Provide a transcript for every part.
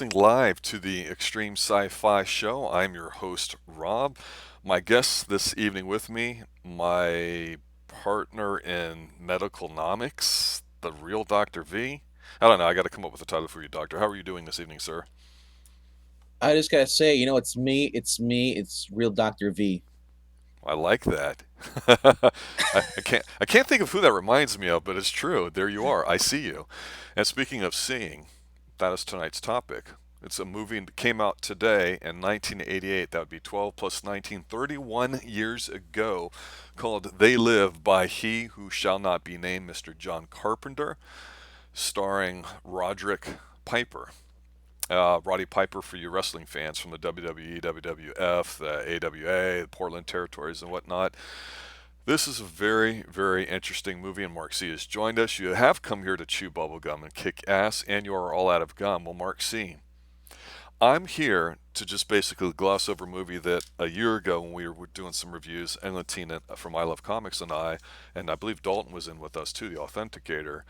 listening live to the Extreme Sci-Fi Show. I'm your host, Rob. My guest this evening with me, my partner in medicalnomics, the real Dr. V. I don't know, I got to come up with a title for you, Doctor. How are you doing this evening, sir? I just gotta say, it's me, it's real Dr. V. I like that. I can't think of who that reminds me of, but it's true. There you are. I see you. And speaking of seeing, that is tonight's topic. It's a movie that came out today in 1988. That would be 12 plus 19, 31 years ago, called They Live by He Who Shall Not Be Named, Mr. John Carpenter, starring Roderick Piper. Roddy Piper for you wrestling fans from the WWE, WWF, the AWA, the Portland Territories, and whatnot. This is a very, very interesting movie, and Mark C has joined us. You have come here to chew bubblegum and kick ass, and you are all out of gum. Well, Mark C, I'm here to just basically gloss over a movie that a year ago when we were doing some reviews, and Latina from I Love Comics and I believe Dalton was in with us too, the Authenticator.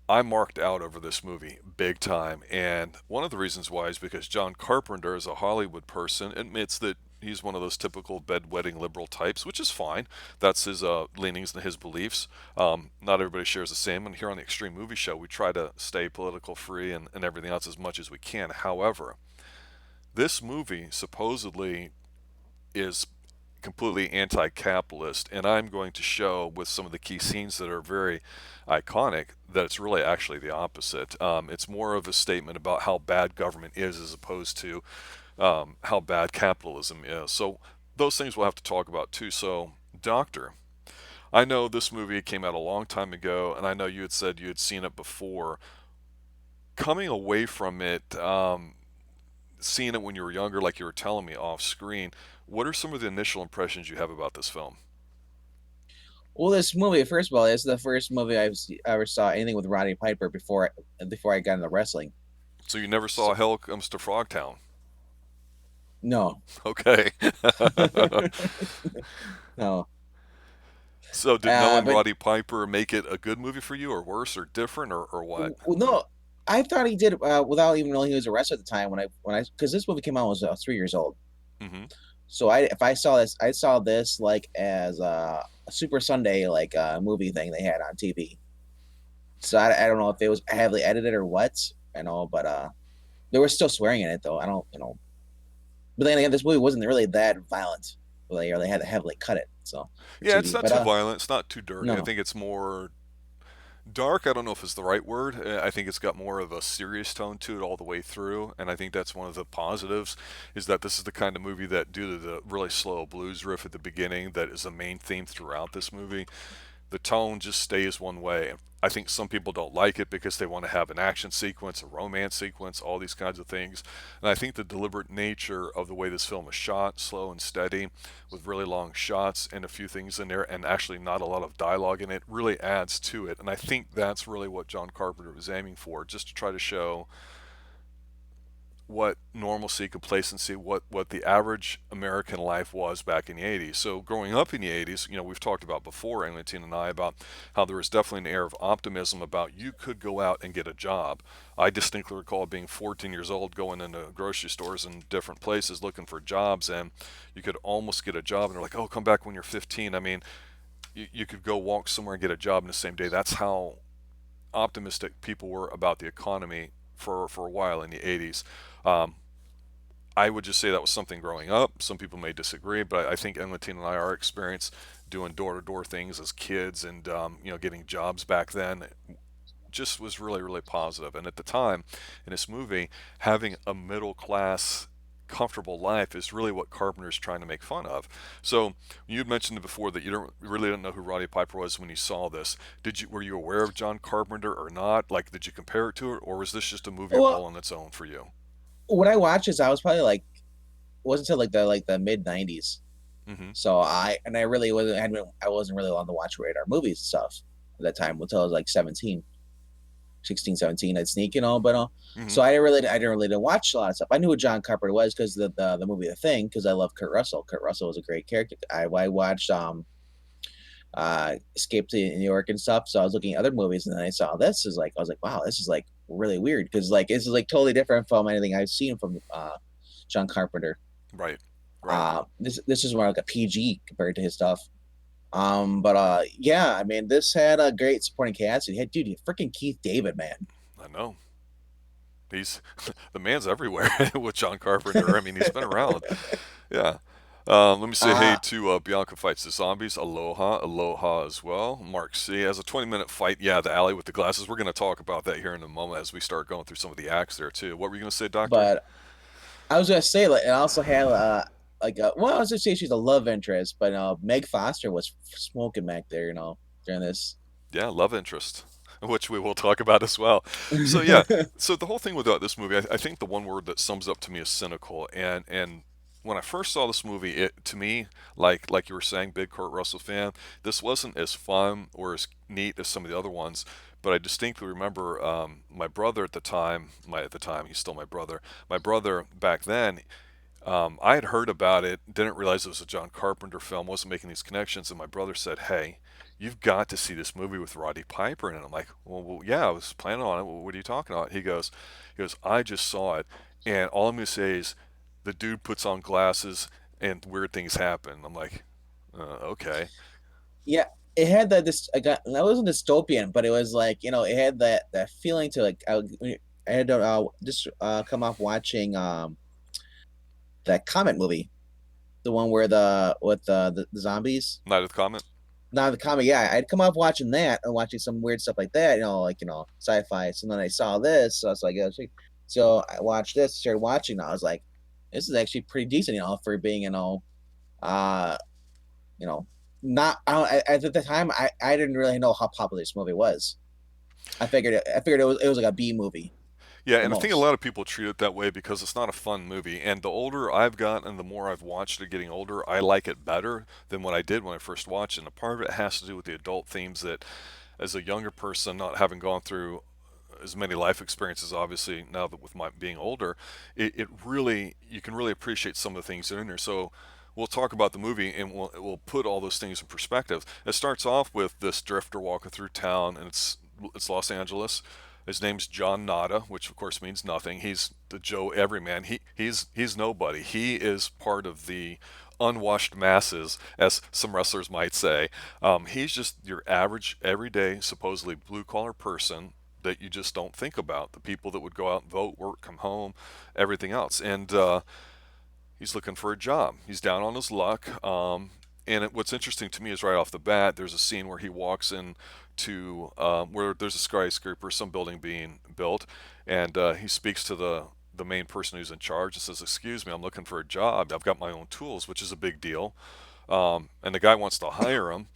I marked out over this movie big time, and one of the reasons why is because John Carpenter, as a Hollywood person, admits that he's one of those typical bedwetting liberal types, which is fine. That's his leanings and his beliefs. Not everybody shares the same, and here on the Extreme Movie Show, we try to stay political free and everything else as much as we can. However, this movie supposedly is completely anti-capitalist, and I'm going to show with some of the key scenes that are very iconic that it's really actually the opposite. It's more of a statement about how bad government is as opposed to how bad capitalism is. So those things we'll have to talk about too. So, Doctor, I know this movie came out a long time ago, and I know you had said you had seen it before. Coming away from it, seeing it when you were younger, like you were telling me off screen, what are some of the initial impressions you have about this film? Well, this movie, first of all, it's the first movie I ever saw anything with Roddy Piper before I got into wrestling. So you never So, saw Hell Comes to Frogtown? no, Okay. no. So did knowing But Roddy Piper make it a good movie for you, or worse, or different, or what? no, I thought he did without even knowing he was a wrestler at the time because this movie came out when I was 3 years old. Hmm. So if I saw this, I saw this like as a Super Sunday like movie thing they had on TV. So I don't know if it was heavily edited or what, but there was still swearing in it though. I don't, but then again, this movie wasn't really that violent. Or they had to heavily cut it so for Yeah, it's TV. not But too violent. It's not too dirty. I no, think it's more dark. I don't know if it's the right word. I think it's got more of a serious tone to it all the way through, and I think that's one of the positives is that this is the kind of movie that, due to the really slow blues riff at the beginning, that is the main theme throughout this movie. The tone just stays one way. I think some people don't like it because they want to have an action sequence, a romance sequence, all these kinds of things. And I think the deliberate nature of the way this film is shot, slow and steady, with really long shots and a few things in there, and actually not a lot of dialogue in it, really adds to it. And I think that's really what John Carpenter was aiming for, just to try to show what normalcy, complacency, what the average American life was back in the 80s. So growing up in the 80s, we've talked about before, Anglantine and I, about how there was definitely an air of optimism about you could go out and get a job. I distinctly recall being 14 years old, going into grocery stores and different places looking for jobs, and you could almost get a job, and they're like, oh, come back when you're 15. I mean, you could go walk somewhere and get a job in the same day. That's how optimistic people were about the economy for a while in the 80s. Um, I would just say that was something growing up. Some people may disagree, but I think Emmeline and I, our experience doing door-to-door things as kids and getting jobs back then just was really, really positive. And at the time, in this movie, having a middle class comfortable life is really what Carpenter's trying to make fun of. So you had mentioned before that you really didn't know who Roddy Piper was when you saw this. Were you aware of John Carpenter or not? Like, did you compare it to it, or was this just a movie all well, on its own for you? when I watched this, I was probably like wasn't until like the mid 90s. Hmm. So I wasn't really allowed to watch radar movies and stuff at that time until I was like 17, 16, 17. I'd sneak, but Hmm. so I didn't really watch a lot of stuff. I knew who John Carpenter was because the movie The Thing, because I love Kurt Russell. Kurt Russell was a great character. I watched Escape to New York and stuff. So I was looking at other movies, and then I saw this. Is like I was like, wow, this is like really weird because like this is like totally different from anything I've seen from John Carpenter. Right, right. This is more like a PG compared to his stuff. But yeah, I mean, this had a great supporting cast. It had dude, freaking Keith David, man. I know. He's the man's everywhere with John Carpenter. I mean, he's been around. Yeah. Let me say hey uh, to Bianca Fights the Zombies. Aloha, aloha as well. Mark C. As a 20-minute fight. Yeah, the alley with the glasses. We're going to talk about that here in a moment as we start going through some of the acts there, too. What were you going to say, Doctor? but I was gonna say like it also had well, I was gonna say she's a love interest, but Meg Foster was smoking back there, during this. Yeah, love interest, which we will talk about as well. So yeah, so the whole thing with this movie, I think the one word that sums up to me is cynical. And when I first saw this movie, it to me, like you were saying, big Kurt Russell fan, this wasn't as fun or as neat as some of the other ones. But I distinctly remember my brother at the time. At the time, he's still my brother. My brother back then, I had heard about it, didn't realize it was a John Carpenter film, wasn't making these connections, and my brother said, "Hey, you've got to see this movie with Roddy Piper in it." I'm like, well, yeah, I was planning on it. Well, what are you talking about? He goes, I just saw it, and all I'm gonna say is, the dude puts on glasses and weird things happen. I'm like, okay, Yeah, it had this. I got that wasn't dystopian, but it was like it had that feeling to like I had to just come off watching that comet movie, the one where the with the zombies. Night of the Comet. Not the comic, yeah. I'd come off watching that and watching some weird stuff like that, like sci-fi. So then I saw this, so I was like, yeah, so I watched this, started watching. And I was like, this is actually pretty decent, for being, uh, you know, not. At the time, I didn't really know how popular this movie was. I figured it was like a B movie Yeah, the and I think a most. lot of people treat it that way because it's not a fun movie. And the older I've gotten and the more I've watched it getting older, I like it better than what I did when I first watched it. And a part of it has to do with the adult themes that, as a younger person, not having gone through as many life experiences, obviously, now that with my being older, it really, you can really appreciate some of the things that are in there. So we'll talk about the movie and we'll put all those things in perspective. It starts off with this drifter walking through town, and it's Los Angeles. His name's John Nada, which of course means nothing. He's the Joe Everyman. He's nobody. He is part of the unwashed masses, as some wrestlers might say. He's just your average, everyday, supposedly blue collar person that you just don't think about. The people that would go out and vote, work, come home, everything else. And he's looking for a job. He's down on his luck. What's interesting to me is right off the bat, there's a scene where he walks in to where there's a skyscraper, some building being built, and he speaks to the main person who's in charge and says, "Excuse me, I'm looking for a job. I've got my own tools," which is a big deal. And the guy wants to hire him.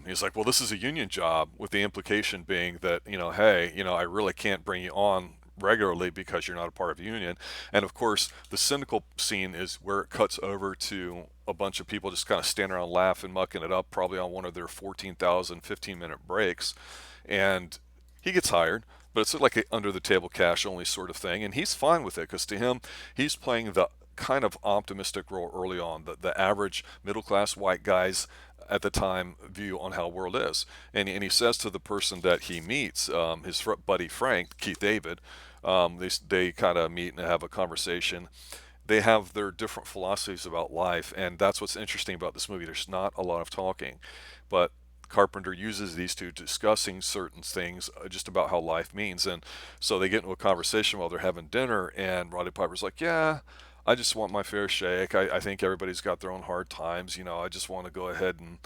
He's like, "Well, this is a union job," with the implication being that, hey, I really can't bring you on regularly because you're not a part of a union. And of course, the cynical scene is where it cuts over to a bunch of people just kind of standing around laughing, mucking it up, probably on one of their 14,000 15-minute breaks. And he gets hired, but it's like a under the table cash only sort of thing. And he's fine with it because to him, he's playing the kind of optimistic role early on, the average middle class white guys at the time view on how the world is. And he says to the person that he meets, his buddy Frank, Keith David, they kind of meet and have a conversation. They have their different philosophies about life, and that's what's interesting about this movie. There's not a lot of talking, but Carpenter uses these two discussing certain things just about how life means. And so they get into a conversation while they're having dinner, and Roddy Piper's like, "Yeah, I just want my fair shake. I think everybody's got their own hard times. I just want to go ahead and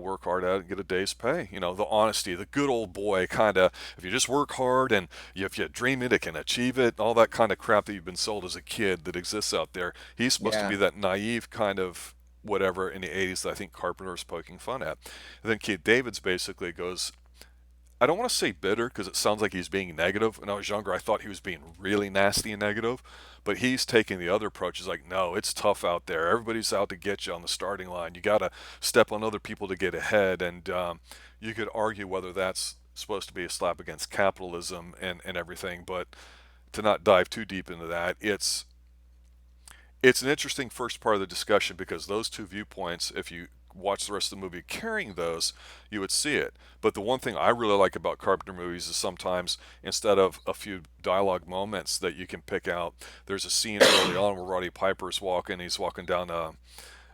work hard at it and get a day's pay. The honesty, the good old boy kind of, if you just work hard and if you dream it, it can achieve it, all that kind of crap that you've been sold as a kid that exists out there. He's supposed to be Yeah, that naive kind of whatever in the 80s that I think Carpenter was poking fun at. And then Keith Davids basically goes, I don't want to say bitter because it sounds like he's being negative. When I was younger, I thought he was being really nasty and negative, but he's taking the other approach. He's like, no, it's tough out there. Everybody's out to get you on the starting line. You got to step on other people to get ahead. And you could argue whether that's supposed to be a slap against capitalism and everything, but to not dive too deep into that, it's an interesting first part of the discussion because those two viewpoints, if you watch the rest of the movie carrying those, you would see it. But the one thing I really like about Carpenter movies is sometimes instead of a few dialogue moments that you can pick out, there's a scene early on where Roddy Piper's walking. He's walking down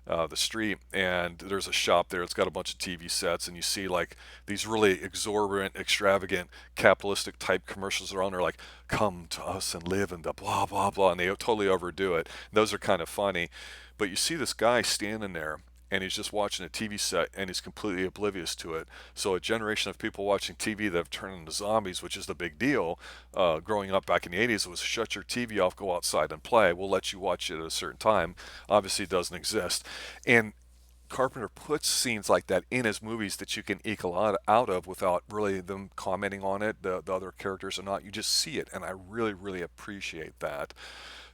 the street, and there's a shop there. It's got a bunch of TV sets, and you see like these really exorbitant, extravagant, capitalistic type commercials that are on there, like "Come to us and live," and the blah blah blah, and they totally overdo it. Those are kind of funny, but you see this guy standing there. And he's just watching a TV set and he's completely oblivious to it. So, a generation of people watching TV that have turned into zombies, which is the big deal, growing up back in the 80s, it was shut your TV off, go outside and play. We'll let you watch it at a certain time. Obviously, it doesn't exist. And Carpenter puts scenes like that in his movies that you can eke a lot out of without really them commenting on it, the other characters or not. You just see it, and I really, really appreciate that.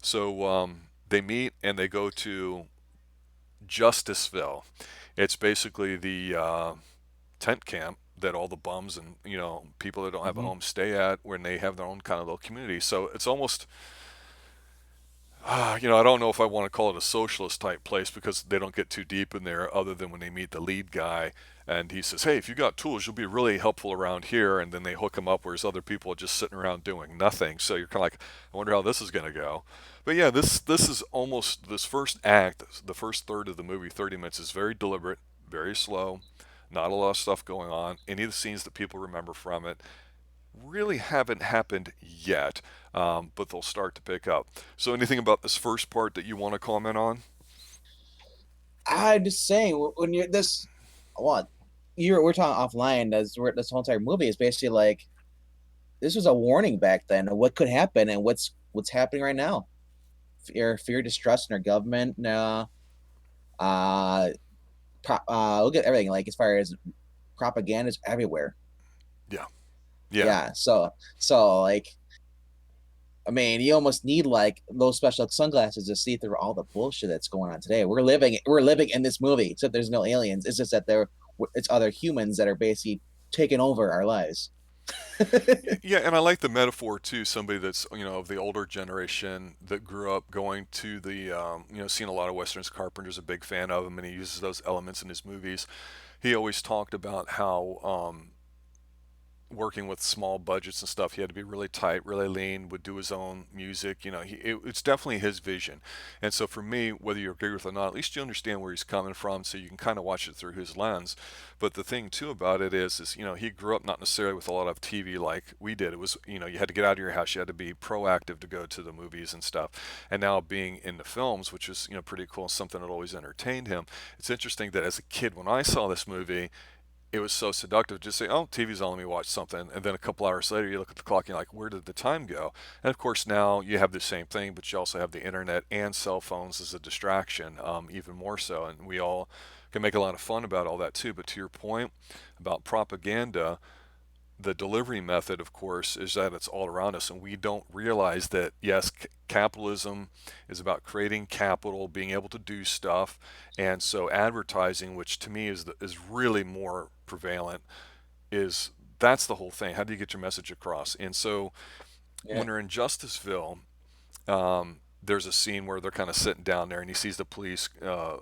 So they meet and they go to Justiceville. It's basically the tent camp that all the bums and people that don't have a Hmm. home stay at when they have their own kind of little community. So it's almost I don't know if I want to call it a socialist type place because they don't get too deep in there other than when they meet the lead guy and he says, "Hey, if you got tools, you'll be really helpful around here." And then they hook him up, whereas other people are just sitting around doing nothing. So you're kind of like, I wonder how this is going to go. But yeah, this is almost this first act, the first third of the movie, 30 minutes, is very deliberate, very slow, not a lot of stuff going on. Any of the scenes that people remember from it really haven't happened yet, but they'll start to pick up. So, anything about this first part that you want to comment on? I'm just saying when you're this, what we're talking offline. This whole entire movie is basically like this was a warning back then of what could happen and what's happening right now. Fear, distrust in our government. Uh, Look at everything. Like as far as propaganda is everywhere. Yeah, yeah, Yeah. So like I mean, you almost need like those special sunglasses to see through all the bullshit that's going on today. We're living in this movie, except there's no aliens. It's just that it's other humans that are basically taking over our lives. yeah. And I like the metaphor too. Somebody that's of the older generation that grew up going to the seeing a lot of westerns. Carpenter's a big fan of them, and he uses those elements in his movies. He always talked about how working with small budgets and stuff, he had to be really tight, really lean, would do his own music. It's definitely his vision. And so for me, whether you agree with it or not, at least you understand where he's coming from, so you can kind of watch it through his lens. But the thing too about it is he grew up not necessarily with a lot of TV like we did. It was you had to get out of your house, you had to be proactive to go to the movies and stuff. And now being in the films, which is pretty cool, and something that always entertained him. It's interesting that as a kid, when I saw this movie, it was so seductive to just say, "Oh, TV's on, let me watch something," and then a couple hours later, you look at the clock and you're like, "Where did the time go?" And of course, now you have the same thing, but you also have the internet and cell phones as a distraction, even more so. And we all can make a lot of fun about all that too. But to your point about propaganda, the delivery method, of course, is that it's all around us, and we don't realize that yes, capitalism is about creating capital, being able to do stuff, and so advertising, which to me is really more prevalent, is that's the whole thing. How do you get your message across? And so Yeah. when they're in Justiceville, there's a scene where they're kind of sitting down there, and he sees the police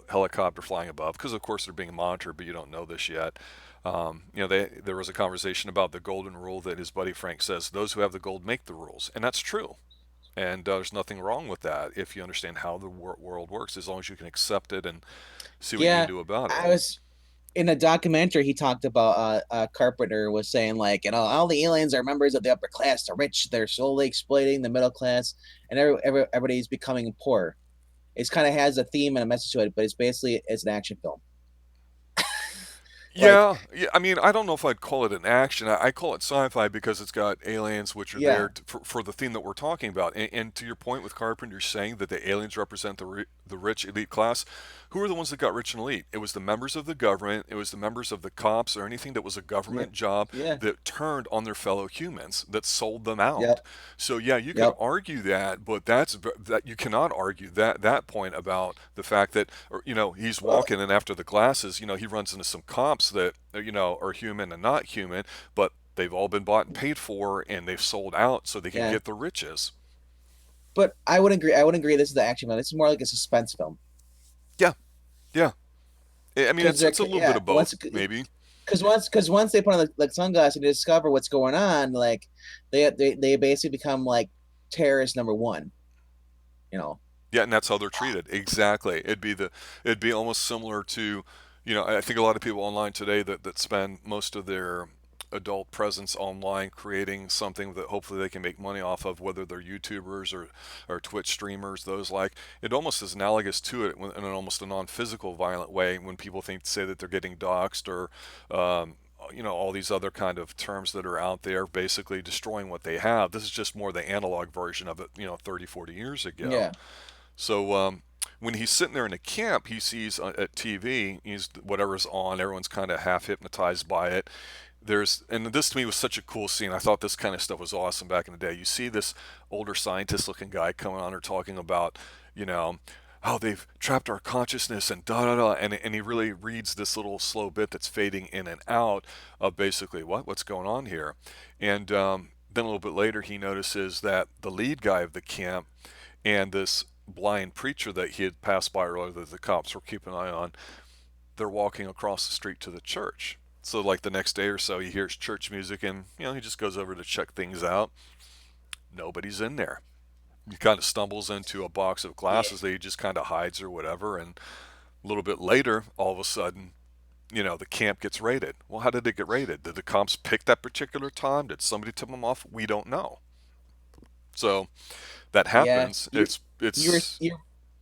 helicopter flying above because, of course, they're being monitored, but you don't know this yet. There was a conversation about the golden rule that his buddy Frank says: those who have the gold make the rules, and that's true. And there's nothing wrong with that if you understand how the world works, as long as you can accept it and see what you can Yeah. do about it. I was in a documentary. He talked about Carpenter was saying like all the aliens are members of the upper class, the rich. They're slowly exploiting the middle class, and everybody's becoming poor. It's kind of has a theme and a message to it, but it's an action film. Like Yeah, yeah. I mean, I don't know if I'd call it an action. I call it sci-fi because it's got aliens which are there yeah, for the theme that we're talking about. And to your point with Carpenter saying that the aliens represent the rich elite class, who are the ones that got rich and elite? It was the members of the government. It was the members of the cops or anything that was a yeah, government job yeah, that turned on their fellow humans, that sold them out. yep, So yeah, you could yep, argue that, but that you cannot argue that point about the fact that, or, he's well, walking and after the glasses, he runs into some cops that are human and not human, but they've all been bought and paid for, and they've sold out so they can yeah. get the riches. But I would agree. I would agree. This is the action film. This is more like a suspense film. Yeah, yeah. I mean, because it's they're a little bit yeah of once both, maybe. because once they put on like sunglasses and discover what's going on, like they basically become like terrorist number one. You know. Yeah, and that's how they're treated. Exactly. It'd be almost similar to, I think a lot of people online today that spend most of their adult presence online creating something that hopefully they can make money off of, whether they're YouTubers or Twitch streamers, those like. It almost is analogous to it in almost a non-physical violent way when people say that they're getting doxxed or all these other kind of terms that are out there basically destroying what they have. This is just more the analog version of it, 30, 40 years ago. Yeah. So when he's sitting there in a camp, he sees at TV, he's whatever's on. Everyone's kind of half hypnotized by it. And this to me was such a cool scene. I thought this kind of stuff was awesome back in the day. You see this older scientist-looking guy coming on or talking about, you know, how they've trapped our consciousness and da da da, and he really reads this little slow bit that's fading in and out of basically what's going on here, and then a little bit later he notices that the lead guy of the camp and this blind preacher that he had passed by earlier that the cops were keeping an eye on, they're walking across the street to the church. So like the next day or so, he hears church music and he just goes over to check things out. Nobody's in there. He kind of stumbles into a box of Yeah. glasses that he just kind of hides or whatever. And a little bit later, all of a sudden, the camp gets raided. Well, how did it get raided? Did the cops pick that particular time? Did somebody tip them off? We don't know. So that Yeah. happens. You were It's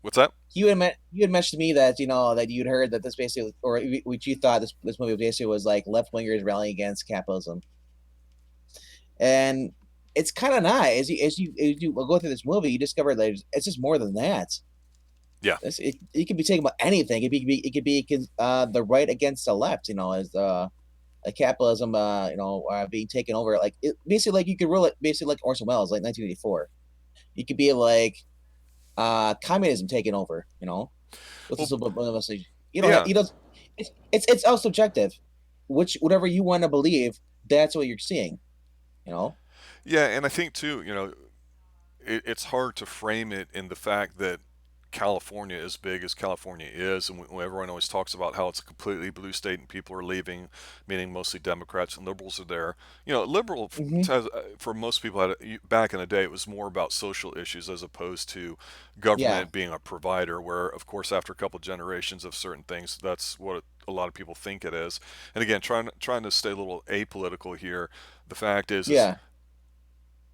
what's that? you had mentioned to me that that you'd heard that this basically or which you thought this movie basically was like left wingers rallying against capitalism, and it's kind of not as you go through this movie you discover that it's just more than that. Yeah. It could be taken about anything. It could be the right against the left. As capitalism being taken over basically like you could rule it basically like Orson Welles like 1984. You could be like communism taking over. With Well, this message. yeah. You don't. It's all subjective. Which whatever you want to believe, that's what you're seeing. You know. Yeah, and I think too, it's hard to frame it in the fact that California, as big as California is, and everyone always talks about how it's a completely blue state and people are leaving, meaning mostly Democrats and liberals are there. Liberal Hmm. for most people back in the day, it was more about social issues as opposed to Yeah. government being a provider. Where, of course, after a couple generations of certain things, that's what a lot of people think it is. And again, trying to stay a little apolitical here. The fact is Yeah.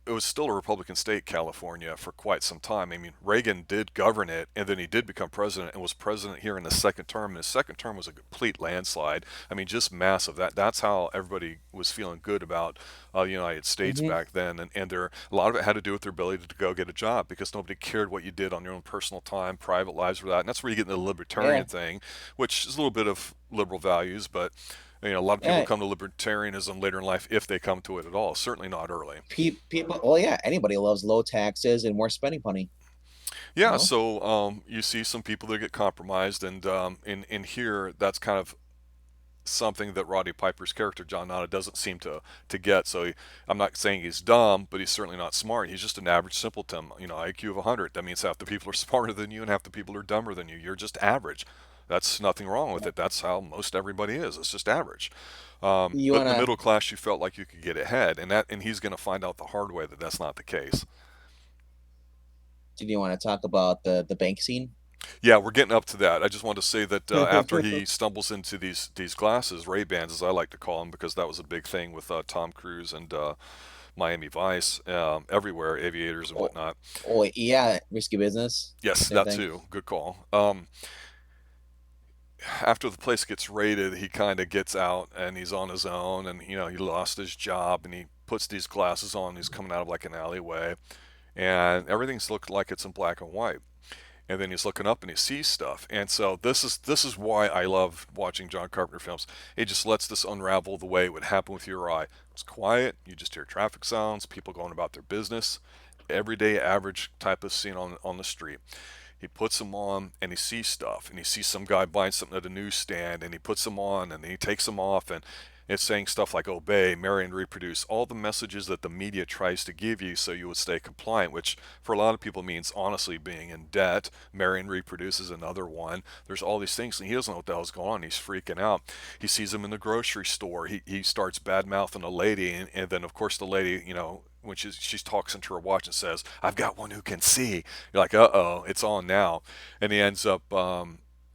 it was still a Republican state, California, for quite some time. I mean, Reagan did govern it, and then he did become president and was president here in the second term. And his second term was a complete landslide. I mean, just massive. That's how everybody was feeling good about the United States Hmm. back then. And a lot of it had to do with their ability to go get a job because nobody cared what you did on your own personal time, private lives, or that. And that's where you get into the Yeah. libertarian thing, which is a little bit of liberal values, but a lot of people Yeah. come to libertarianism later in life if they come to it at all. Certainly not early. People. Well, yeah. Anybody loves low taxes and more spending money. You Yeah, know. so you see some people that get compromised, and in here, that's kind of something that Roddy Piper's character John Nada doesn't seem to get. So I'm not saying he's dumb, but he's certainly not smart. He's just an average simpleton. IQ of 100. That means half the people are smarter than you, and half the people are dumber than you. You're just average. That's nothing wrong with it. That's how most everybody is. It's just average. You But in the wanna? middle class, you felt like you could get ahead, and he's going to find out the hard way that that's not the case. Did you want to talk about the bank scene? Yeah, we're getting up to that. I just wanted to say that after he stumbles into these glasses, Ray Bans, as I like to call them, because that was a big thing with Tom Cruise and Miami Vice, everywhere, aviators and oh, whatnot. oh yeah, risky business. Yes, Same that thing. too. Good call. After the place gets raided, he kind of gets out and he's on his own, and he lost his job, and he puts these glasses on. He's coming out of like an alleyway, and everything's looked like it's in black and white. And then he's looking up and he sees stuff. And so this is why I love watching John Carpenter films. It just lets this unravel the way it would happen with your eye. It's quiet. You just hear traffic sounds, people going about their business, everyday average type of scene on the street. He puts them on and he sees stuff, and he sees some guy buying something at a newsstand, and he puts them on and he takes them off, and It's saying stuff like obey, marry, and reproduce, all the messages that the media tries to give you so you would stay compliant, which for a lot of people means honestly being in debt. Marry and reproduce is another one. There's all these things, and he doesn't know what the hell's going on. He's freaking out. He sees him in the grocery store. He starts bad mouthing a lady, and then, of course, the lady, when she talks into her watch and says, "I've got one who can see." You're like, "Uh oh, it's on now," and he ends up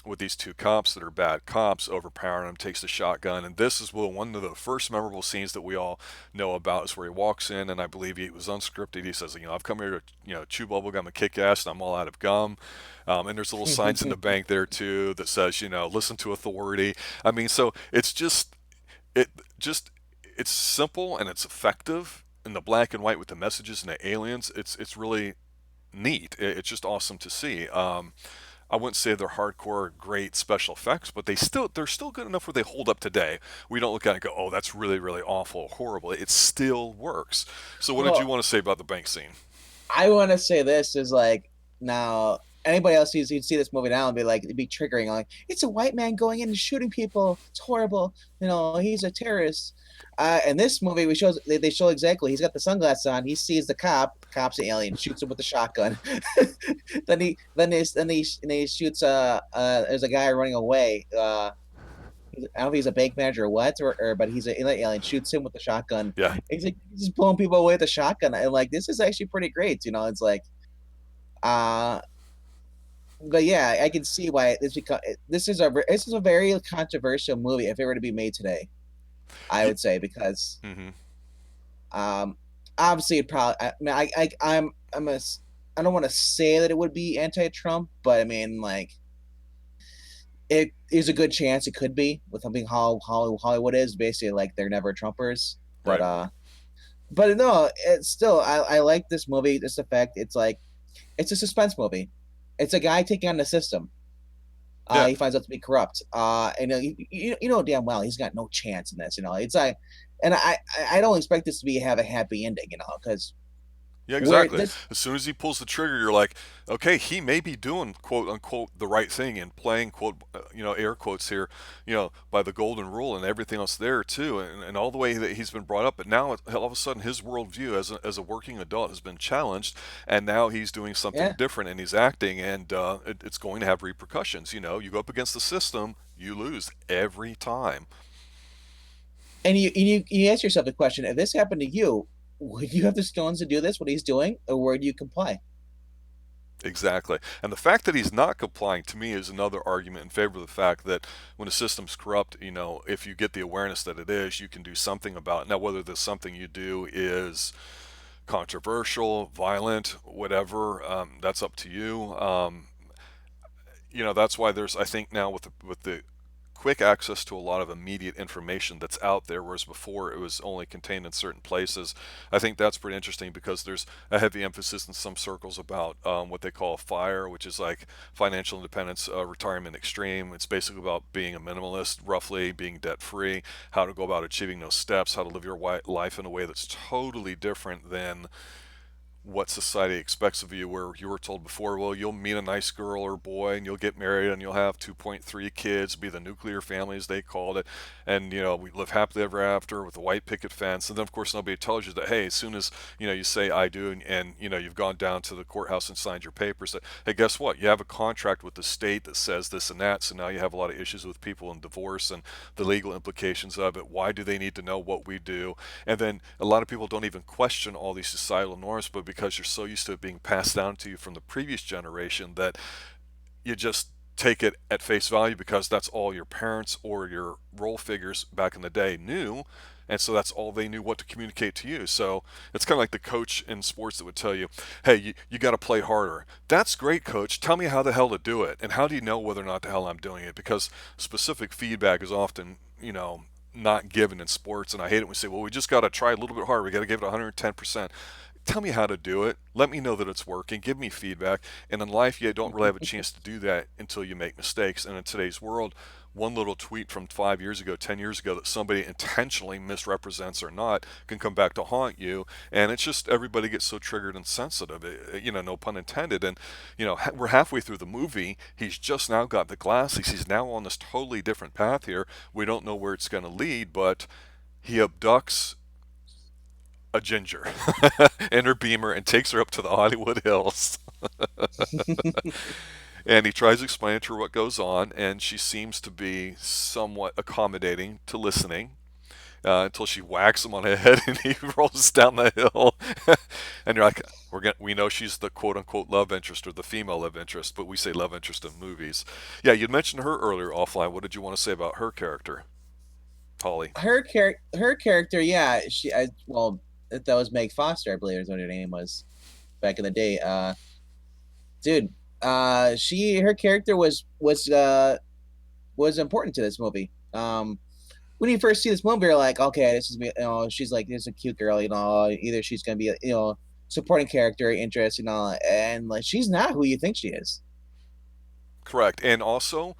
with these two cops that are bad cops, overpowering him, takes the shotgun. And this is one of the first memorable scenes that we all know about, is where he walks in, and I believe he was unscripted. He says, "I've come here to chew bubble gum and kick ass, and I'm all out of gum." And there's little signs in the bank there too that says, "Listen to authority." I mean, so it just it's simple and it's effective in the black and white with the messages and the aliens. It's really neat. It's just awesome to see. I wouldn't say they're hardcore great special effects, but they're still good enough where they hold up today. We don't look at it and go, "Oh, that's really really awful, horrible." It still works. So, what did you Well, want to say about the bank scene? I want to say this is like, now anybody else sees you'd see this movie now and be like, it'd be triggering, like, it's a white man going in and shooting people, it's horrible, he's a terrorist. In this movie, they show exactly, he's got the sunglasses on, he sees the cop's an alien, shoots him with the shotgun. Then he shoots, there's a guy running away, I don't know if he's a bank manager or what, but he's an alien, shoots him with the shotgun. Yeah, He's like, he's just blowing people away with the shotgun. And like, this is actually pretty great. It's like, uh, but yeah, I can see why this is a very controversial movie if it were to be made today. I yeah, would say, because hmm um, obviously it probably. I mean, I'm a I don't want to say that it would be anti-Trump, but I mean, like, it is a good chance it could be, with something how Hollywood is basically, like, they're never Trumpers. But right, no, it's still, I like this movie. This effect, it's like, it's a suspense movie. It's a guy taking on the system. yeah. He finds out to be corrupt. And you know damn well he's got no chance in this. It's like, and I don't expect this to have a happy ending. Because Yeah, where exactly. this, As soon as he pulls the trigger, you're like, okay, he may be doing quote unquote the right thing and playing quote, air quotes here, by the golden rule and everything else there too, and all the way that he's been brought up. But now all of a sudden his worldview as a working adult has been challenged, and now he's doing something yeah. different and he's acting, and it's going to have repercussions. You go up against the system, you lose every time. And you ask yourself the question: if this happened to you, would you have the stones to do this? What he's doing, or would you comply? Exactly. And the fact that he's not complying to me is another argument in favor of the fact that when a system's corrupt, if you get the awareness that it is, you can do something about it. Now, whether the something you do is controversial, violent, whatever, that's up to you. That's why there's, I think now with the quick access to a lot of immediate information that's out there, whereas before it was only contained in certain places. I think that's pretty interesting because there's a heavy emphasis in some circles about what they call FIRE, which is like financial independence, retirement extreme. It's basically about being a minimalist, roughly being debt free, how to go about achieving those steps, how to live your life in a way that's totally different than what society expects of you, where you were told before, well, you'll meet a nice girl or boy and you'll get married and you'll have 2.3 kids, be the nuclear family as they called it, and we live happily ever after with a white picket fence. And then of course nobody tells you that, hey, as soon as you say I do, and you've gone down to the courthouse and signed your papers, that, hey, guess what, you have a contract with the state that says this and that. So now you have a lot of issues with people in divorce and the legal implications of it. Why do they need to know what we do? And then a lot of people don't even question all these societal norms, but because you're so used to it being passed down to you from the previous generation, that you just take it at face value because that's all your parents or your role figures back in the day knew. And so that's all they knew what to communicate to you. So it's kind of like the coach in sports that would tell you, hey, you got to play harder. That's great, coach. Tell me how the hell to do it. And how do you know whether or not the hell I'm doing it? Because specific feedback is often, not given in sports. And I hate it when we say, well, we just got to try a little bit harder. We got to give it 110%. Tell me how to do it. Let me know that it's working. Give me feedback. And in life, you don't really have a chance to do that until you make mistakes. And in today's world, one little tweet from 5 years ago, 10 years ago that somebody intentionally misrepresents or not can come back to haunt you. And it's just everybody gets so triggered and sensitive, no pun intended. And, we're halfway through the movie. He's just now got the glasses. He's now on this totally different path here. We don't know where it's going to lead, but he abducts a ginger in her beamer and takes her up to the Hollywood Hills. And he tries to explain to her what goes on, and she seems to be somewhat accommodating to listening until she whacks him on the head and he rolls down the hill. And you're like, we know she's the quote unquote love interest or the female love interest, but we say love interest in movies. Yeah, you mentioned her earlier offline. What did you want to say about her character, Holly? Her character, yeah, well, that was Meg Foster, I believe is what her name was back in the day. Dude, her character was important to this movie. When you first see this movie, you're like, okay, this is she's like, this is a cute girl, either she's gonna be a supporting character, interest, and like she's not who you think she is. Correct. And also,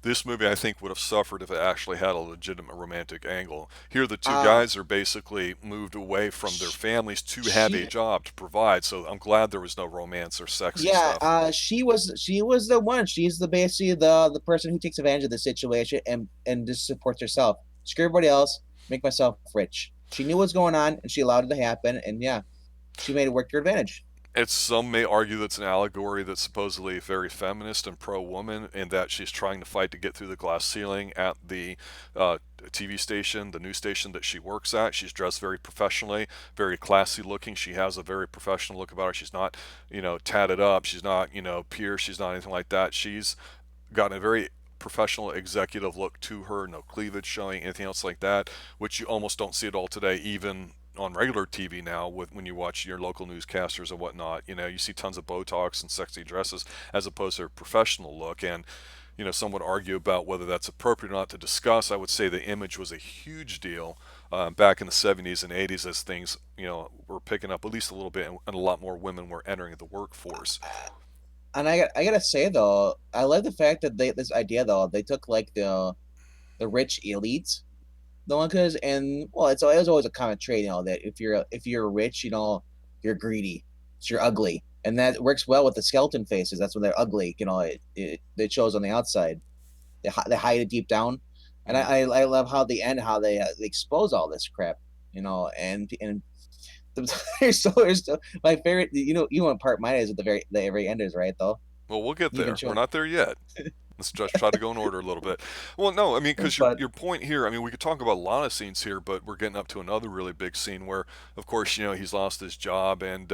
this movie I think would have suffered if it actually had a legitimate romantic angle. Here, the two Uh, guys are basically moved away from their she, families to have a she job to provide. So I'm glad there was no romance or sexy yeah, stuff. she was the one. She's the basically the person who takes advantage of the situation and just supports herself. Screw everybody else, make myself rich. She knew what was going on and she allowed it to happen, and yeah, she made it work to her advantage. It's some may argue that's an allegory that's supposedly very feminist and pro-woman, in that she's trying to fight to get through the glass ceiling at the TV station, the news station that she works at. She's dressed very professionally, very classy looking. She has a very professional look about her. She's not, tatted up. She's not, pierced. She's not anything like that. She's got a very professional executive look to her, no cleavage showing, anything else like that, which you almost don't see at all today, even on regular TV now. With when you watch your local newscasters and whatnot, you see tons of Botox and sexy dresses as opposed to a professional look. And some would argue about whether that's appropriate or not to discuss. I would say the image was a huge deal back in the 70s and 80s as things, were picking up at least a little bit, and a lot more women were entering the workforce. And I gotta say though, I love the fact that this idea though they took like the rich elites, the one because and well it was always a common trait, that if you're rich, you're greedy, so you're ugly, and that works well with the skeleton faces. That's when they're ugly. It shows on the outside. They hide it deep down, and Mm. I love how they expose all this crap, and there's my favorite. You want part mine is at the very end is right though. Well, we'll get You can there. show We're them, not there yet. Let's just try to go in order a little bit. Well, no, I mean, because your but your point here, I mean, we could talk about a lot of scenes here, but we're getting up to another really big scene where, of course, he's lost his job, and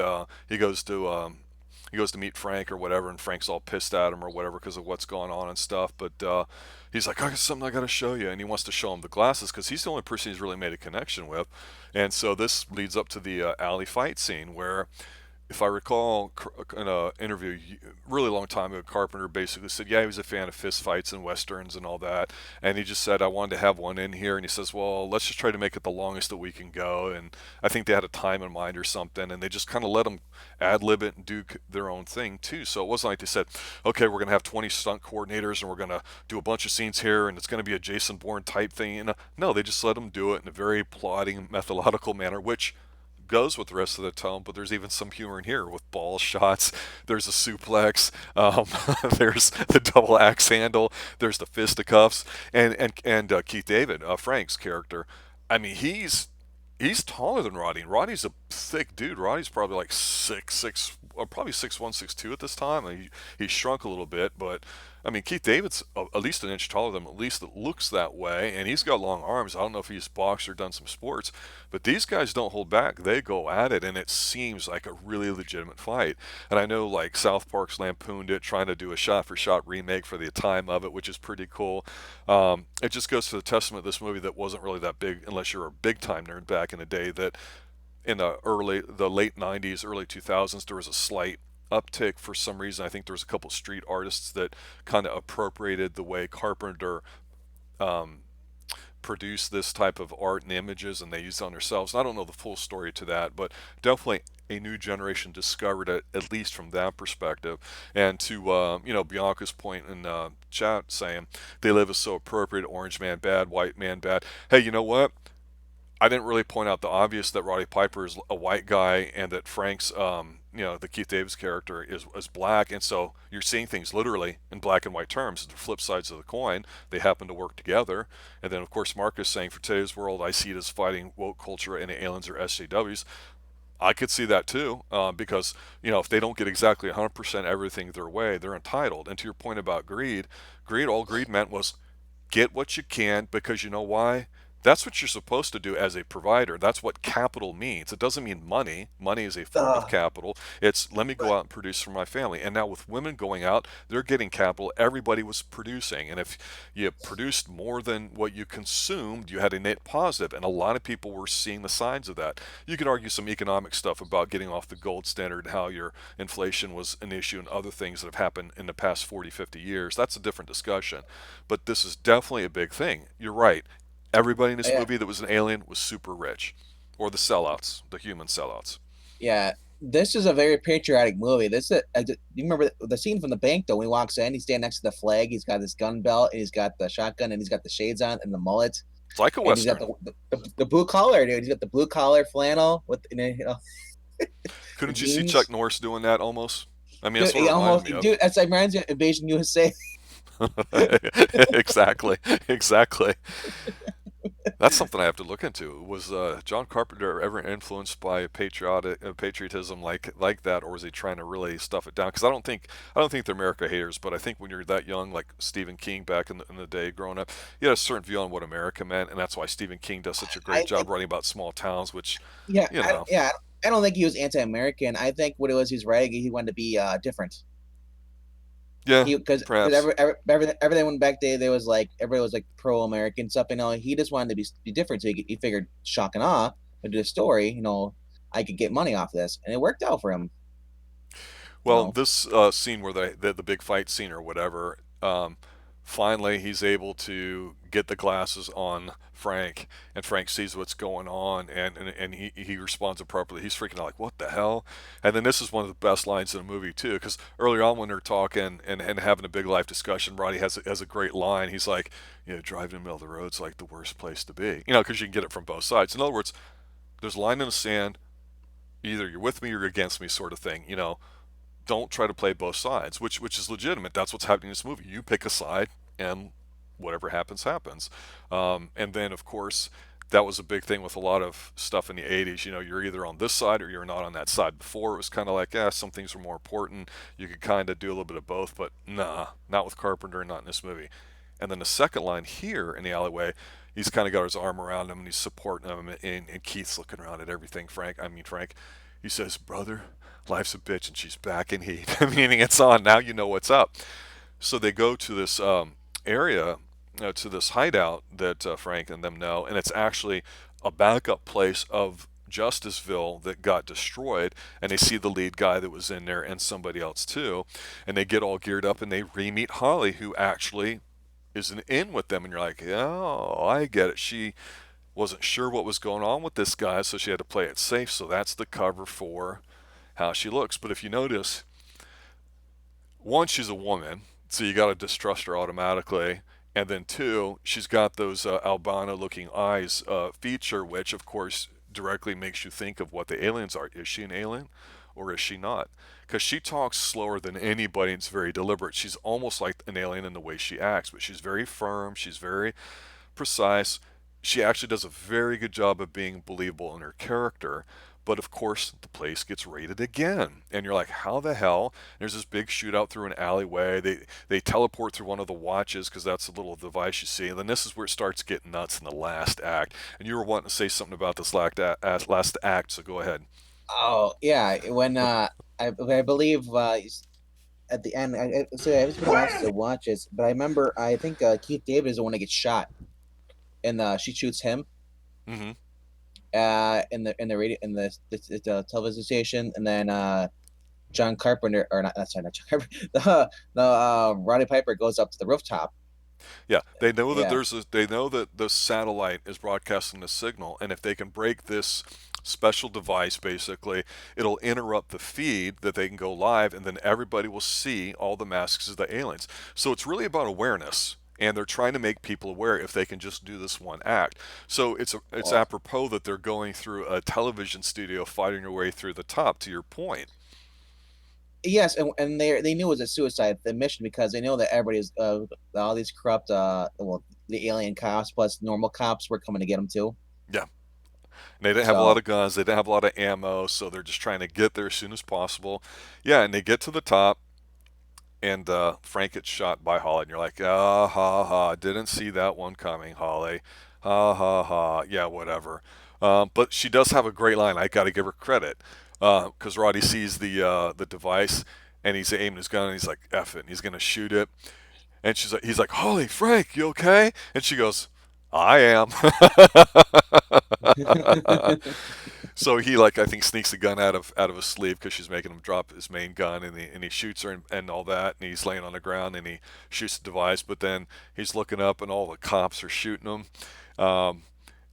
he goes to meet Frank or whatever, and Frank's all pissed at him or whatever because of what's going on and stuff. But he's like, I got something I got to show you, and he wants to show him the glasses because he's the only person he's really made a connection with. And so this leads up to the alley fight scene where, if I recall, in an interview really long time ago, Carpenter basically said, yeah, he was a fan of fist fights and westerns and all that, and he just said, I wanted to have one in here, and he says, well, let's just try to make it the longest that we can go, and I think they had a time in mind or something, and they just kind of let them ad lib it and do their own thing too. So it wasn't like they said, okay, we're gonna have 20 stunt coordinators and we're gonna do a bunch of scenes here, and it's gonna be a Jason Bourne type thing. No, they just let them do it in a very plodding, methodical manner, which goes with the rest of the tone, but there's even some humor in here with ball shots. There's a suplex. There's the double axe handle. There's the fisticuffs. And Keith David, Frank's character. I mean, he's taller than Roddy. And Roddy's a thick dude. Roddy's probably like 6'6", or probably 6'1", 6'2" at this time. He shrunk a little bit, but I mean, Keith David's at least an inch taller than him. At least it looks that way, and he's got long arms. I don't know if he's boxed or done some sports, but these guys don't hold back. They go at it, and it seems like a really legitimate fight. And I know, like, South Park's lampooned it, trying to do a shot-for-shot remake for the time of it, which is pretty cool. It just goes to the testament of this movie that wasn't really that big, unless you're a big-time nerd back in the day, that in the late 90s, early 2000s, there was a slight uptick for some reason. I think there was a couple street artists that kind of appropriated the way Carpenter um, produced this type of art and images, and they used it on themselves. And I don't know the full story to that, but definitely a new generation discovered it, at least from that perspective. And to Bianca's point in chat saying they live is so appropriate. Orange man bad, white man bad. Hey, you know what? I didn't really point out the obvious that Roddy Piper is a white guy and that Frank's, the Keith Davis character is black. And so you're seeing things literally in black and white terms. The flip sides of the coin. They happen to work together. And then, of course, Marcus saying, for today's world, I see it as fighting woke culture and aliens or SJWs. I could see that too, because if they don't get exactly 100% everything their way, they're entitled. And to your point about greed, all greed meant was get what you can because you know why? That's what you're supposed to do as a provider. That's what capital means. It doesn't mean money. Money is a form of Ugh, capital. It's let me but go out and produce for my family. And now with women going out, they're getting capital. Everybody was producing. And if you produced more than what you consumed, you had a net positive. And a lot of people were seeing the signs of that. You could argue some economic stuff about getting off the gold standard and how your inflation was an issue and other things that have happened in the past 40, 50 years. That's a different discussion. But this is definitely a big thing. You're right. Everybody in this yeah, movie that was an alien was super rich, or the sellouts, the human sellouts. yeah. This is a very patriotic movie. You remember the scene from the bank though? When he walks in, he's standing next to the flag. He's got his gun belt, and he's got the shotgun, and he's got the shades on and the mullet, It's like a and he's got western. the blue collar, dude. He's got the blue collar flannel with the Couldn't you see Chuck jeans. Norris doing that almost? I mean, that's Dude, what it he reminded almost me of. dude. That's like reminds me of Invasion USA. Exactly, exactly. That's something I have to look into. Was John Carpenter ever influenced by patriotism like that, or was he trying to really stuff it down? Because I don't think they're America haters, but I think when you're that young, like Stephen King back in the day growing up, you had a certain view on what America meant, and that's why Stephen King does such a great I job think writing about small towns, which, yeah, you know, I don't think he was anti-American. I think what it was, he's writing, he wanted to be different. yeah, He because perhaps. everything went back there was like everybody was like pro-American stuff. He just wanted to be different. So he figured shock and awe and do a story. I could get money off this, and it worked out for him. You Well, know, this scene where the big fight scene or whatever, finally he's able to get the glasses on Frank, and Frank sees what's going on, and he responds appropriately. He's freaking out like, "What the hell?" And then this is one of the best lines in the movie too, because earlier on when they're talking and having a big life discussion, Roddy has a great line. He's like, driving in the middle of the road's like the worst place to be, because you can get it from both sides. In other words, there's a line in the sand. Either you're with me or you're against me, sort of thing. Don't try to play both sides, which is legitimate. That's what's happening in this movie. You pick a side, and whatever happens, happens. And then, of course, that was a big thing with a lot of stuff in the 80s. You're either on this side or you're not on that side. Before, it was kind of like, some things were more important. You could kind of do a little bit of both, but nah, not with Carpenter, not in this movie. And then the second line here in the alleyway, he's kind of got his arm around him and he's supporting him, and Keith's looking around at everything. Frank, he says, "Brother, life's a bitch and she's back in heat." Meaning it's on. Now you know what's up. So they go to this area, to this hideout that Frank and them know, and it's actually a backup place of Justiceville that got destroyed, and they see the lead guy that was in there and somebody else too, and they get all geared up and they re-meet Holly, who actually isn't in with them, and you're like, oh, I get it. She wasn't sure what was going on with this guy, so she had to play it safe. So that's the cover for how she looks. But if you notice, one, she's a woman, so you got to distrust her automatically. And then two, she's got those albino looking eyes feature, which of course directly makes you think of what the aliens are. Is she an alien or is she not? Because she talks slower than anybody. And it's very deliberate. She's almost like an alien in the way she acts, but she's very firm. She's very precise. She actually does a very good job of being believable in her character. But of course, the place gets raided again, and you're like, "How the hell?" There's this big shootout through an alleyway. They teleport through one of the watches because that's a little device you see. And then this is where it starts getting nuts in the last act. And you were wanting to say something about this last act, so go ahead. oh yeah, when I believe at the end, so it's been a while since I watched this, but I remember I think Keith David is the one that gets shot, and she shoots him Hmm. in the radio the television station, and then John Carpenter or not sorry not John Carpenter the Roddy Piper goes up to the rooftop. Yeah, they know that Yeah, they know that the satellite is broadcasting the signal, and if they can break this special device basically. It'll interrupt the feed that they can go live, and then everybody will see all the masks of the aliens. So it's really about awareness. And they're trying to make people aware if they can just do this one act. So it's Well, apropos that they're going through a television studio, fighting their way through the top. To your point, yes, and they knew it was a suicide the mission because they know that everybody's all these corrupt well the alien cops plus normal cops were coming to get them too. yeah. And they didn't have a lot So of guns, they didn't have a lot of ammo, so they're just trying to get there as soon as possible. Yeah, and they get to the top, and Frank gets shot by Holly, and you're like, ah, ha, ha, didn't see that one coming, Holly. Ha, ha, ha. Yeah, whatever. But she does have a great line. I got to give her credit because Roddy sees the device, and he's aiming his gun, and he's like, F it, and he's gonna shoot it. And he's like, Holly, Frank, you okay? And she goes, I am. So he like I think sneaks the gun out of his sleeve because she's making him drop his main gun, and he shoots her and all that, and he's laying on the ground and he shoots the device, but then he's looking up and all the cops are shooting him. Um,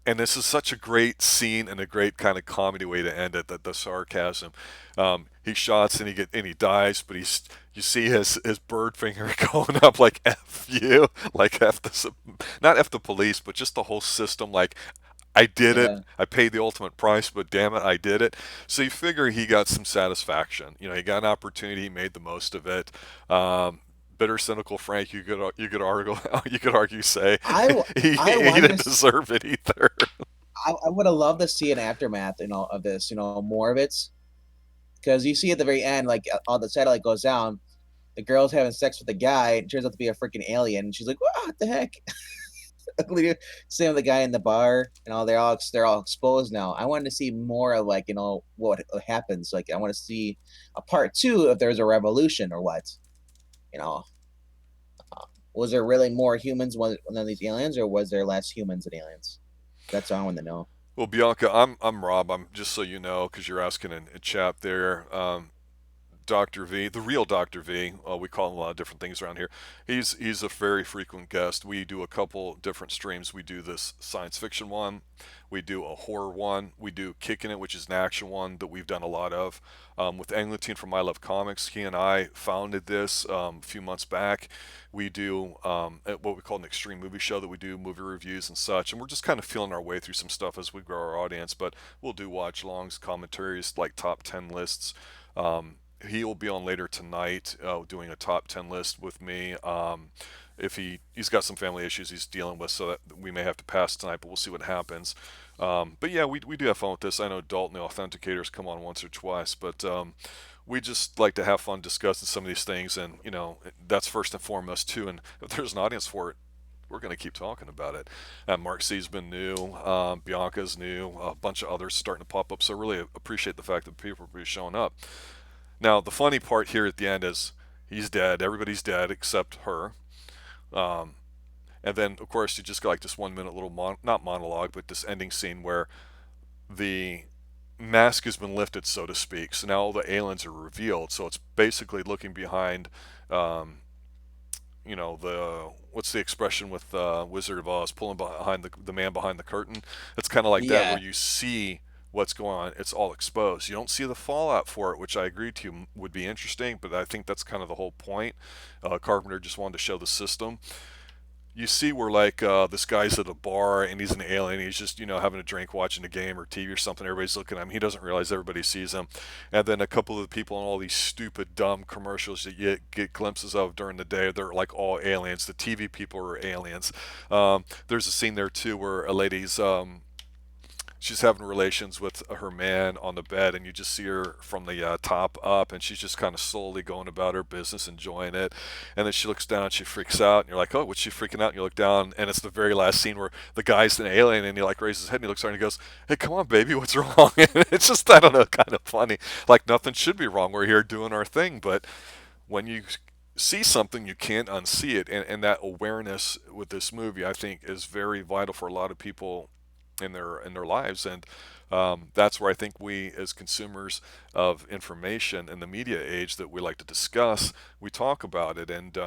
and this is such a great scene and a great kind of comedy way to end it. That the sarcasm, he shots and he dies, but you see his bird finger going up like F you, like F the not F the police, but just the whole system. Like I did it. yeah, I paid the ultimate price, but damn it, I did it. So you figure he got some satisfaction. He got an opportunity, he made the most of it. Bitter, cynical Frank, you could argue you could argue say I he wanted didn't to deserve it either. I would have loved to see an aftermath of this more of it because you see at the very end like all the satellite goes down, the girl's having sex with the guy, and it turns out to be a freaking alien, and she's like, what the heck? Same with the guy in the bar, and all they're all exposed now. I wanted to see more of like what happens. Like I want to see a part two if there's a revolution or what. You know, was there really more humans than these aliens, or was there less humans than aliens? That's all I want to know. Well, Bianca, I'm Rob. I'm just so you know because you're asking in chat there. Dr. V, the real Dr. V. We call him a lot of different things around here. He's a very frequent guest. We do a couple different streams. We do this science fiction one, we do a horror one, we do Kicking It, which is an action one that we've done a lot of. With Eglinton from I Love Comics, he and I founded this a few months back. We do what we call an Xtreme movie show that we do movie reviews and such, and we're just kind of feeling our way through some stuff as we grow our audience. But we'll do watch longs, commentaries, like top 10 lists. He will be on later tonight doing a top 10 list with me. If he's got some family issues he's dealing with, so that we may have to pass tonight, but we'll see what happens. But yeah, we do have fun with this. I know Dalton, the Authenticators, come on once or twice, but we just like to have fun discussing some of these things, and that's first and foremost too. And if there's an audience for it, we're going to keep talking about it. Mark C's been new, Bianca's new, a bunch of others starting to pop up. So really appreciate the fact that people are showing up. Now, the funny part here at the end is he's dead. Everybody's dead except her. Um, and then, of course, you just got like this 1 minute little not monologue, but this ending scene where the mask has been lifted, so to speak. So now all the aliens are revealed. So it's basically looking behind, um, the what's the expression with Wizard of Oz, pulling behind the man behind the curtain. It's kind of like that where Yeah, you see what's going on. It's all exposed. You don't see the fallout for it, which I agree to you would be interesting, but I think that's kind of the whole point. Carpenter just wanted to show the system. You see where like this guy's at a bar and he's an alien. He's just having a drink, watching a game or TV or something. Everybody's looking at him. He doesn't realize everybody sees him. And then a couple of the people in all these stupid, dumb commercials that you get glimpses of during the day, they're like all aliens. The TV people are aliens. There's a scene there too where a lady's she's having relations with her man on the bed, and you just see her from the top up, and she's just kind of slowly going about her business, enjoying it. And then she looks down and she freaks out, and you're like, oh, what's she freaking out? And you look down, and it's the very last scene where the guy's an alien, and he like raises his head and he looks around and he goes, hey, come on, baby, what's wrong? And it's just, I don't know, kind of funny. Like nothing should be wrong. We're here doing our thing, but when you see something, you can't unsee it. And that awareness with this movie, I think, is very vital for a lot of people in their lives. And that's where I think we, as consumers of information in the media age that we like to discuss, we talk about it. And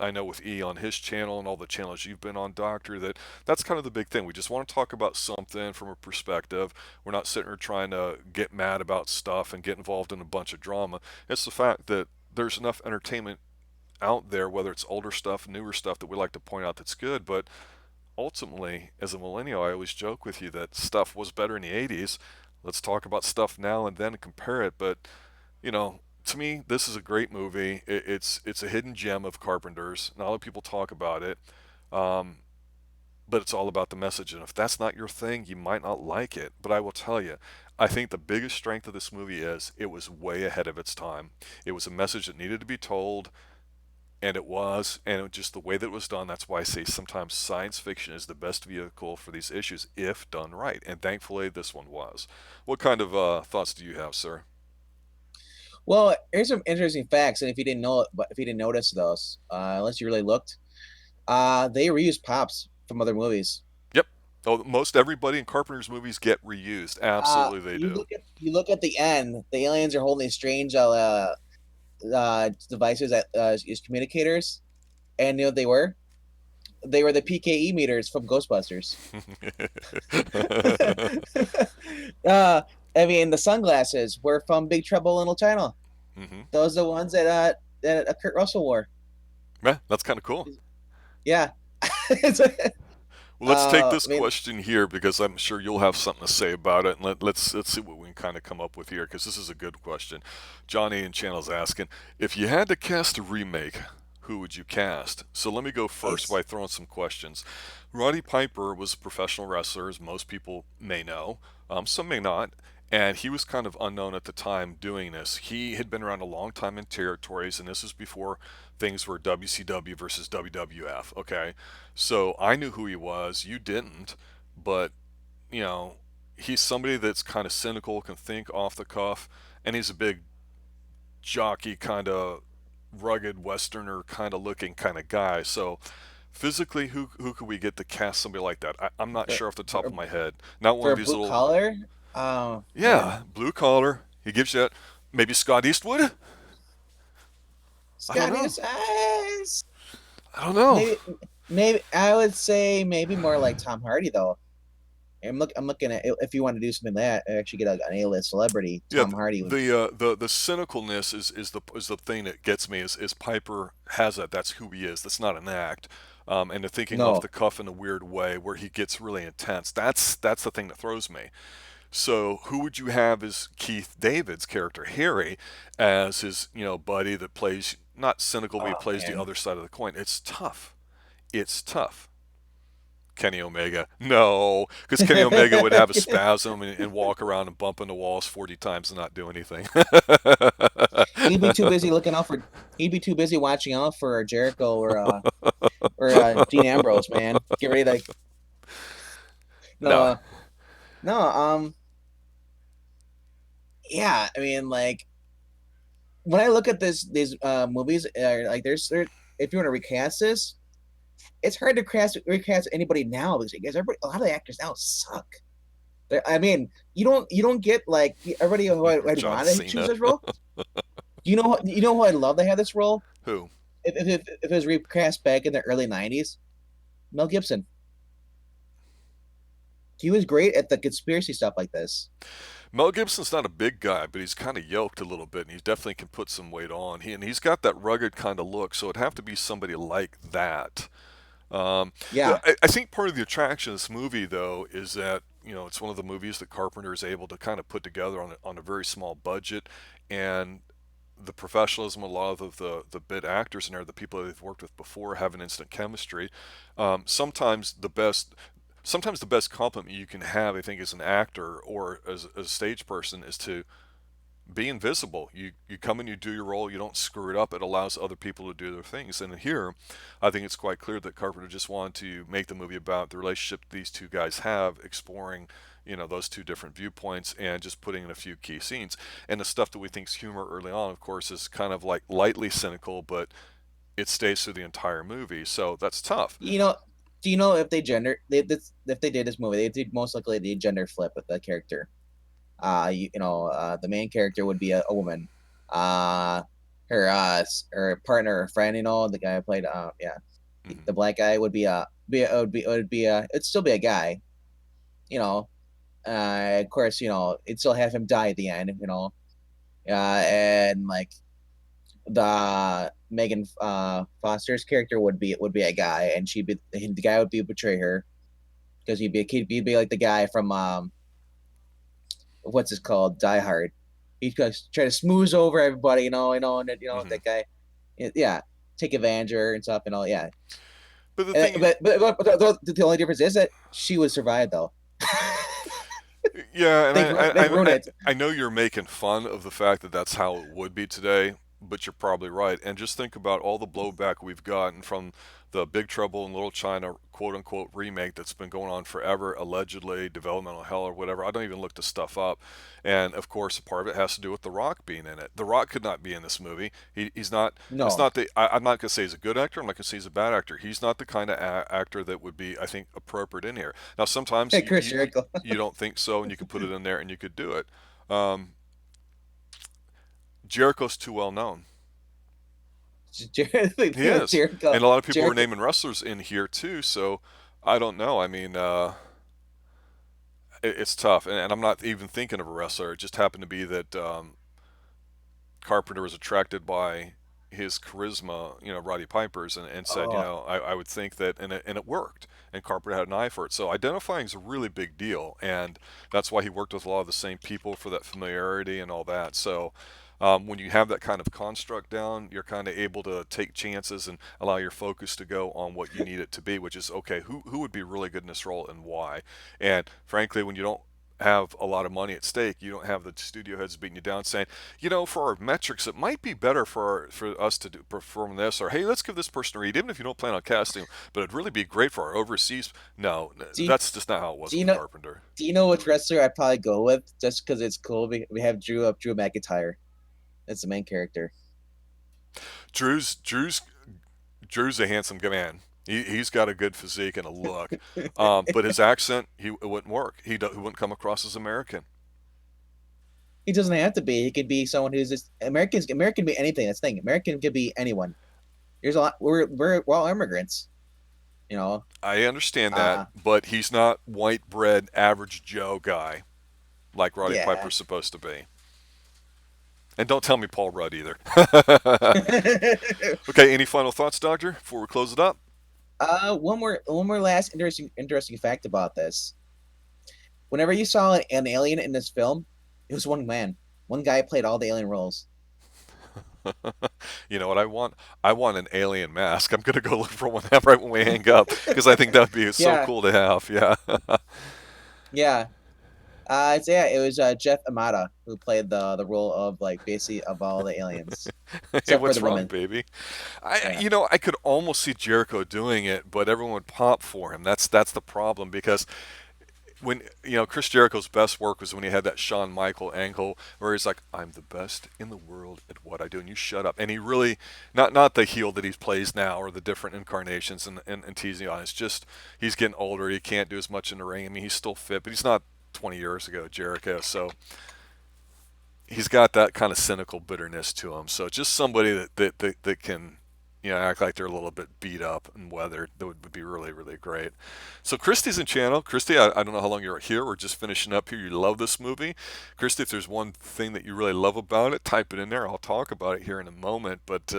I know with E on his channel and all the channels you've been on, Doctor, that that's kind of the big thing. We just want to talk about something from a perspective. We're not sitting here trying to get mad about stuff and get involved in a bunch of drama. It's the fact that there's enough entertainment out there, whether it's older stuff, newer stuff, that we like to point out that's good. But ultimately, as a millennial, I always joke with you that stuff was better in the 80s. Let's talk about stuff now and then and compare it. But, you know, to me, this is a great movie. It's a hidden gem of Carpenter's. Not a lot of people talk about it, um, but it's all about the message. And if that's not your thing, you might not like it. But I will tell you, I think the biggest strength of this movie is it was way ahead of its time. It was a message that needed to be told, and it was, and it, just the way that it was done. That's why I say sometimes science fiction is the best vehicle for these issues if done right, and thankfully this one was. What kind of thoughts do you have, sir? Well, here's some interesting facts, and if you didn't know it, but if you didn't notice those, unless you really looked, they reused pops from other movies. Yep. Oh, most everybody in Carpenter's movies get reused. Absolutely, they do. You look at the end, the aliens are holding these strange devices that use communicators, and you know what they were? They were the PKE meters from Ghostbusters. uh, I mean, the sunglasses were from Big Trouble in Little China. Hmm. Those are the ones that Kurt Russell wore. Yeah, that's kind of cool. Yeah. Well, let's take I this mean, question here because I'm sure you'll have something to say about it, and let's see what we can kind of come up with here because this is a good question. Johnny in channel's asking if you had to cast a remake, who would you cast? So let me go first it's by throwing some questions. Roddy Piper was a professional wrestler, as most people may know. Some may not. And he was kind of unknown at the time doing this. He had been around a long time in territories, and this was before things were WCW versus WWF. Okay, so I knew who he was. You didn't, but you know, he's somebody that's kind of cynical, can think off the cuff, and he's a big jockey, kind of rugged Westerner kind of looking kind of guy. So physically, who could we get to cast somebody like that? I'm not for sure off the top of for, my head. Not one for of a these blue little, collar. Oh man, yeah, blue collar. He gives you that. Maybe Scott Eastwood. I don't Scotty know. size. I don't know. Maybe maybe I would say maybe more like Tom Hardy though. I'm looking at if you want to do something like that, actually get an A-list celebrity. Yeah, Tom Hardy would. the cynicalness is the thing that gets me. Is Piper has that? That's who he is. That's not an act. And the thinking off No. the cuff in a weird way where he gets really intense. That's the thing that throws me. So who would you have as Keith David's character Harry, as his buddy that plays not cynical, but he Oh plays the man. other side of the coin? It's tough. It's tough. Kenny Omega. No, because Kenny Omega would have a spasm and walk around and bump into walls 40 times and not do anything. He'd be too busy looking out for. He'd be too busy watching out for Jericho or Dean Ambrose. Man, get ready to no No. no yeah. I mean, like when I look at these movies, like there if you want to recast this, it's hard to recast anybody now because everybody a lot of the actors now suck. I mean, you don't get like everybody who I'd John want to choose Cena. this role. You know who I'd love to have this role Who? if it was recast back in the early '90s? Mel Gibson. He was great at the conspiracy stuff like this. Mel Gibson's not a big guy, but he's kind of yoked a little bit, and he definitely can put some weight on. He's got that rugged kind of look, so it'd have to be somebody like that. Um, Yeah, I think part of the attraction of this movie, though, is that it's one of the movies that Carpenter is able to kind of put together on a very small budget, and the professionalism a lot of the bit actors and the people that they've worked with before have an instant chemistry. Sometimes the best compliment you can have, I think, as an actor or as a stage person, is to be invisible. You come and you do your role. You don't screw it up. It allows other people to do their things. And here, I think it's quite clear that Carpenter just wanted to make the movie about the relationship these two guys have, exploring those two different viewpoints and just putting in a few key scenes. And the stuff that we think is humor early on, of course, is kind of like lightly cynical, but it stays through the entire movie. So that's tough. you know. Do you know if they gender they this if they did this movie, they did most likely they gender flip with the character. The main character would be a woman. Uh, her partner, her friend, the guy who played, Hmm. the black guy would be it'd still be a guy. You know, of course, it'd still have him die at the end. And like Megan Foster's character would be a guy, and the guy would be betray her because he'd be like the guy from what's it called, Die Hard. He's gonna try to smooth over everybody, and Hmm. that guy, yeah, take advantage of her and stuff and all, yeah. But the And, thing, but the only difference is that she would survive though. yeah, and they they ruin it. I know you're making fun of the fact that that's how it would be today, but you're probably right. And just think about all the blowback we've gotten from the Big Trouble in Little China quote unquote remake that's been going on forever, allegedly developmental hell or whatever. I don't even look the stuff up. And of course, part of it has to do with The Rock being in it. The Rock could not be in this movie. He's not. It's No, not the. I'm not gonna say he's a good actor. I'm not gonna say he's a bad actor. He's not the kind of actor that would be, I think, appropriate in here. Now, sometimes hey, Chris Jericho. you don't think so, and you could put it in there, and you could do it. Um, Jericho's too well known. He is, Jericho, and a lot of people are Jericho. naming wrestlers in here too. So I don't know. I mean, it's tough, and I'm not even thinking of a wrestler. It just happened to be that Carpenter was attracted by his charisma, Roddy Piper's, and said, Oh, I would think that, and it worked. And Carpenter had an eye for it. So identifying is a really big deal, and that's why he worked with a lot of the same people for that familiarity and all that. So when you have that kind of construct down, you're kind of able to take chances and allow your focus to go on what you need it to be, which is okay. Who would be really good in this role and why? And frankly, when you don't have a lot of money at stake, you don't have the studio heads beating you down saying, for our metrics, it might be better for us to perform this, or hey, let's give this person a read, even if you don't plan on casting them, but it'd really be great for our overseas. No, do you, that's just not how it was do you with know? Carpenter. Do you know which wrestler I'd probably go with just because it's cool? We have Drew McIntyre. That's the main character. Drew's Drew's Drew's a handsome man. He's got a good physique and a look, but his accent, it wouldn't work. He wouldn't come across as American. He doesn't have to be. He could be someone who's just Americans. American can be anything. That's the thing. American could be anyone. There's a lot. We're all immigrants. You know. I understand that, Uh but he's not white bread average Joe guy like Roddy yeah. Piper's supposed to be. And don't tell me Paul Rudd either. Okay, any final thoughts, Doctor, before we close it up? one more last interesting fact about this. Whenever you saw an alien in this film, it was one man. One guy played all the alien roles. You know what I want? I want an alien mask. I'm gonna go look for one right when we hang up because I think that would be so Yeah, cool to have. Yeah. yeah. It was Jeff Amata who played the role of like basically of all the aliens, Hey, except for what's the wrong, woman. baby? Yeah. I could almost see Jericho doing it, but everyone would pop for him. That's the problem because when Chris Jericho's best work was when he had that Shawn Michael angle where he's like, "I'm the best in the world at what I do," and you shut up. And he really, not the heel that he plays now or the different incarnations and teasing on. It's just he's getting older. He can't do as much in the ring. I mean, he's still fit, but he's not 20 years ago Jericho. So he's got that kind of cynical bitterness to him. So just somebody that can act like they're a little bit beat up and weathered. That would be really, really great. So Christy's in channel. Christy, I don't know how long you're here. We're just finishing up here. You love this movie. Christy, if there's one thing that you really love about it, type it in there. I'll talk about it here in a moment. But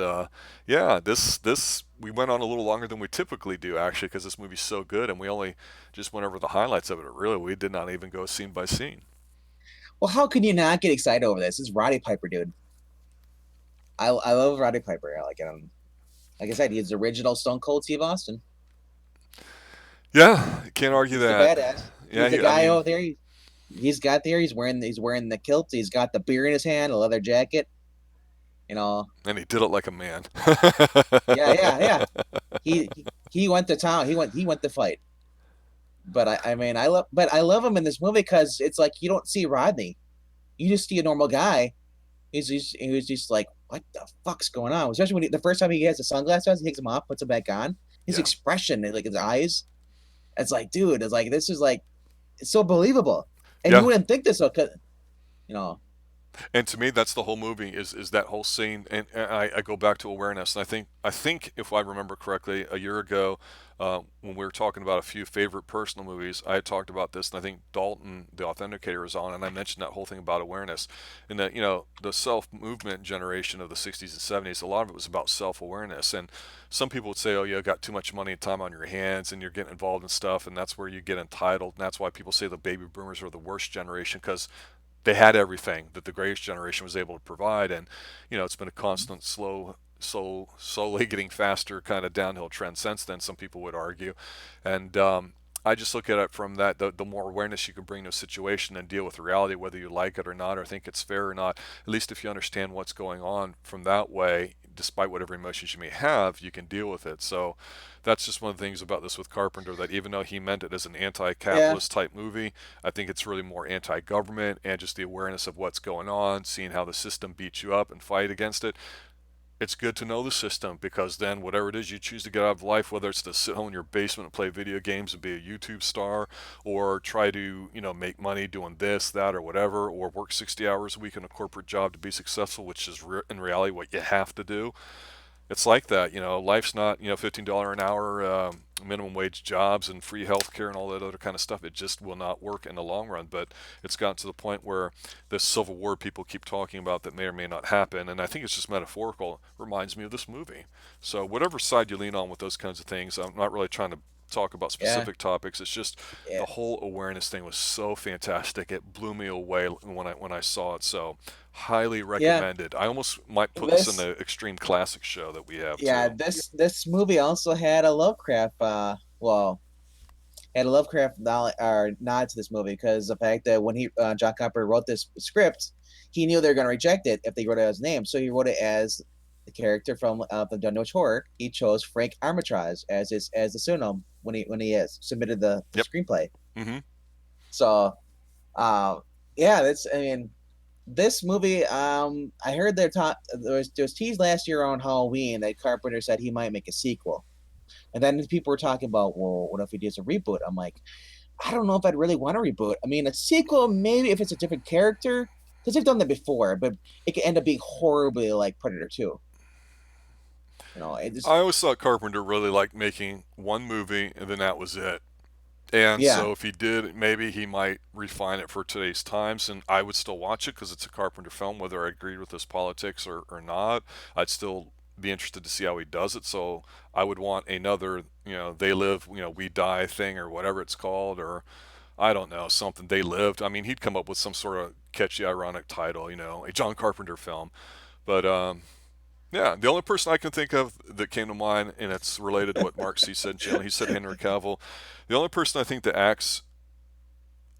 yeah, this we went on a little longer than we typically do actually because this movie's so good and we only just went over the highlights of it. Really, we did not even go scene by scene. Well, how can you not get excited over this? It's Roddy Piper, dude. I love Roddy Piper. I like him. Like I said, he's the original Stone Cold Steve Austin. Yeah, can't argue He's the that. badass. Yeah, He's the I guy mean, over there. He's got there. He's wearing the kilt. He's got the beer in his hand, a leather jacket. You know. and he did it like a man. Yeah, yeah, yeah. He went to town. He went to fight. But I love him in this movie because it's like you don't see Rodney. You just see a normal guy. He was just like, what the fuck's going on? Especially the first time he has the sunglasses, he takes them off, puts them back on. His Yeah. expression, like his eyes. It's like, dude, it's like this is like it's so believable, and you Yeah. wouldn't think this, because you know, And to me, that's the whole movie is that whole scene. And I go back to awareness. And I think if I remember correctly, a year ago, when we were talking about a few favorite personal movies, I had talked about this, and I think Dalton, the authenticator, was on, and I mentioned that whole thing about awareness, and that the self movement generation of the '60s and '70s, a lot of it was about self awareness. And some people would say, oh, you got too much money and time on your hands, and you're getting involved in stuff, and that's where you get entitled, and that's why people say the baby boomers are the worst generation because they had everything that the greatest generation was able to provide. And it's been a constant slowly getting faster kind of downhill trend since then, some people would argue. And I just look at it from that, the more awareness you can bring to a situation and deal with reality, whether you like it or not, or think it's fair or not. At least if you understand what's going on from that way, despite whatever emotions you may have, you can deal with it. So that's just one of the things about this with Carpenter, that even though he meant it as an yeah, anti-capitalist type movie, I think it's really more anti-government and just the awareness of what's going on, seeing how the system beats you up and fight against it. It's good to know the system, because then whatever it is you choose to get out of life, whether it's to sit home in your basement and play video games and be a YouTube star, or try to make money doing this, that, or whatever, or work 60 hours a week in a corporate job to be successful, which is in reality what you have to do. It's like that. Life's not $15 an hour minimum wage jobs and free health care and all that other kind of stuff. It just will not work in the long run. But it's gotten to the point where this civil war people keep talking about that may or may not happen, and I think it's just metaphorical, reminds me of this movie. So whatever side you lean on with those kinds of things, I'm not really trying to talk about yeah, specific topics. It's just yeah, the whole awareness thing was so fantastic. It blew me away when I saw it. So highly yeah. recommended. I almost might put this in This, the Extreme Classic show that we have yeah, too. this movie also had a Lovecraft, well, had a Lovecraft nod to this movie, because the fact that when he John Carpenter wrote this script, he knew they were going to reject it if they wrote it as his name, so he wrote it as the character from the Dunwich Horror. He chose Frank Armitage as the pseudonym when he submitted the Yep. screenplay. Hmm. So, um, yeah, that's I mean, this movie, I heard there was teased last year on Halloween that Carpenter said he might make a sequel. And then people were talking about, well, what if he does a reboot? I'm like, I don't know if I'd really want to reboot. I mean, a sequel, maybe if it's a different character, because they've done that before, but it could end up being horribly like Predator 2. It just, I always thought Carpenter really liked making one movie and then that was it. And yeah. so if he did, maybe he might refine it for today's times, and I would still watch it because it's a Carpenter film, whether I agreed with his politics or not. I'd still be interested to see how he does it. So I would want another, They Live, We Die thing, or whatever it's called, or I don't know, something, They Lived. I mean, he'd come up with some sort of catchy, ironic title, a John Carpenter film. But yeah, the only person I can think of that came to mind, and it's related to what Mark C said, he said Henry Cavill. The only person I think that acts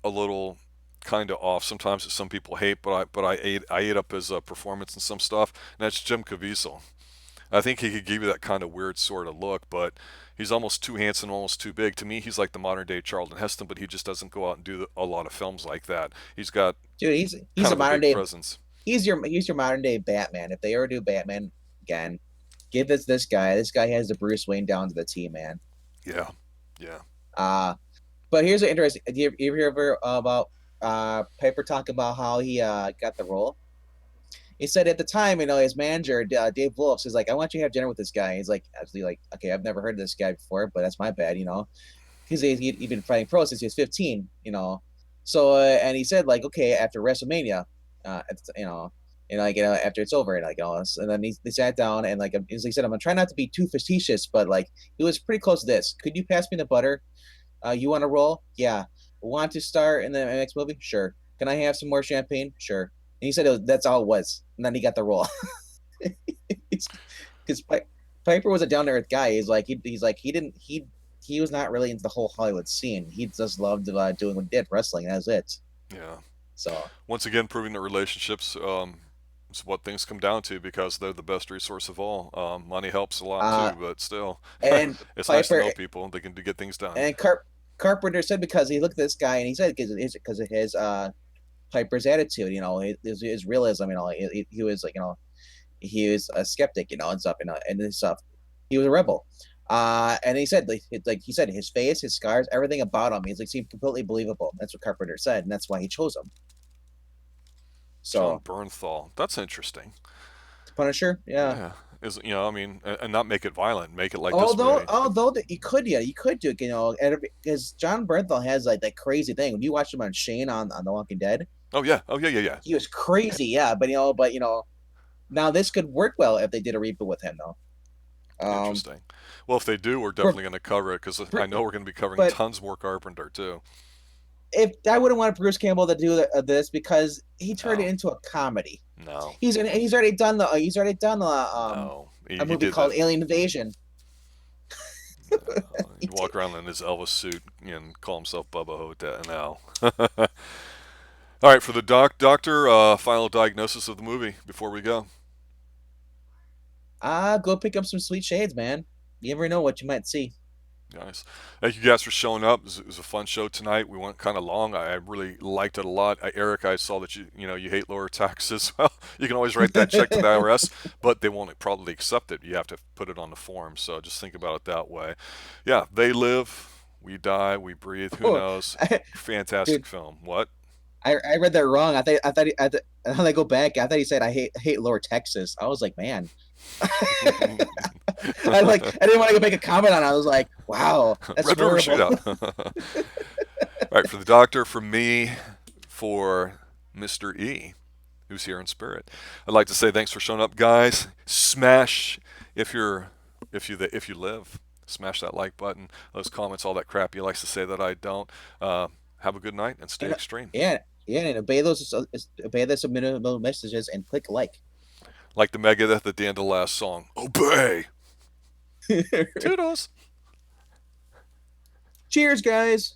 a little kind of off sometimes that some people hate, but I ate up his performance and some stuff, and that's Jim Caviezel. I think he could give you that kind of weird sort of look, but he's almost too handsome, almost too big. To me, he's like the modern day Charlton Heston, but he just doesn't go out and do a lot of films like that. He's got Dude, he's kind a of a modern big day presence. he's your modern day Batman. If they ever do Batman again, give this guy. This guy has the Bruce Wayne down to the T, man. Yeah, yeah. Uh but here's an interesting. You ever hear about Piper talk about how he got the role? He said at the time, his manager, Dave Wolfs, is like, I want you to have dinner with this guy. He's like, actually, like, okay, I've never heard of this guy before, but that's my bad. Because he'd been fighting pro since he was 15. So, and he said, like, okay, after WrestleMania, after it's over, and like, and then they sat down, and like, he said, I'm gonna try not to be too facetious, but like, it was pretty close to this. Could you pass me the butter? You want to roll? Yeah. Want to star in the next movie? Sure. Can I have some more champagne? Sure. And he said that's all it was. And then he got the role. Because Piper was a down to earth guy. He's like he was not really into the whole Hollywood scene. He just loved doing what he did, wrestling. That was it. Yeah. So Once again, proving that relationships is what things come down to, because they're the best resource of all. Money helps a lot uh too, but still, and it's nice to Piper know people that can get things done. and Carpenter said, because he looked at this guy and he said because of his Piper's attitude, his realism, he was like, he was a skeptic, and stuff, and this stuff. He was a rebel. And he said like he said his face, his scars, everything about him, he's like seemed completely believable. That's what Carpenter said, and that's why he chose him. John So Bernthal. That's interesting. Punisher, yeah. Yeah. Is I mean, and not make it violent. Make it like this Although, movie. although that you could, yeah, you could do it, because John Bernthal has like that crazy thing. When you watch him on Shane on The Walking Dead, Oh yeah. Oh yeah. Yeah. Yeah. he was crazy, yeah. But now this could work well if they did a reboot with him, though. Um, Interesting. Well, if they do, we're for, definitely going to cover it because I for, know we're going to be covering but tons more Carpenter too. if I wouldn't want Bruce Campbell to do this because he turned it No. into a comedy. No. He's already done No. a He movie did that. called Alien Invasion. He'd walk around in his Elvis suit and call himself Bubba Hotep now. All right, for the doctor, final diagnosis of the movie before we go. Go pick up some sweet shades, man. You never know what you might see. Nice. Thank you guys for showing up. It was a fun show tonight. We went kind of long. I really liked it a lot. Eric, I saw that you hate lower taxes. Well, you can always write that check to the IRS, but they won't probably accept it. You have to put it on the form. So just think about it that way. Yeah, they live, we die, we breathe. Who Oh, knows? I, Fantastic dude, film. What? I read that wrong. Now I go back. I thought he said I hate Lower Texas. I was like, man. I didn't want to make a comment on it. I was like, wow, that's Red River horrible. Shootout. All right, for the doctor, for me, for Mr. E, who's here in spirit. I'd like to say thanks for showing up, guys. Smash if you're if you live. Smash that like button, those comments, all that crap he likes to say that I don't. Have a good night and stay And extreme. yeah, yeah, and obey the subliminal messages and click like. Like the Megadeth at the end of the last song. Obey. Toodles. Cheers, guys.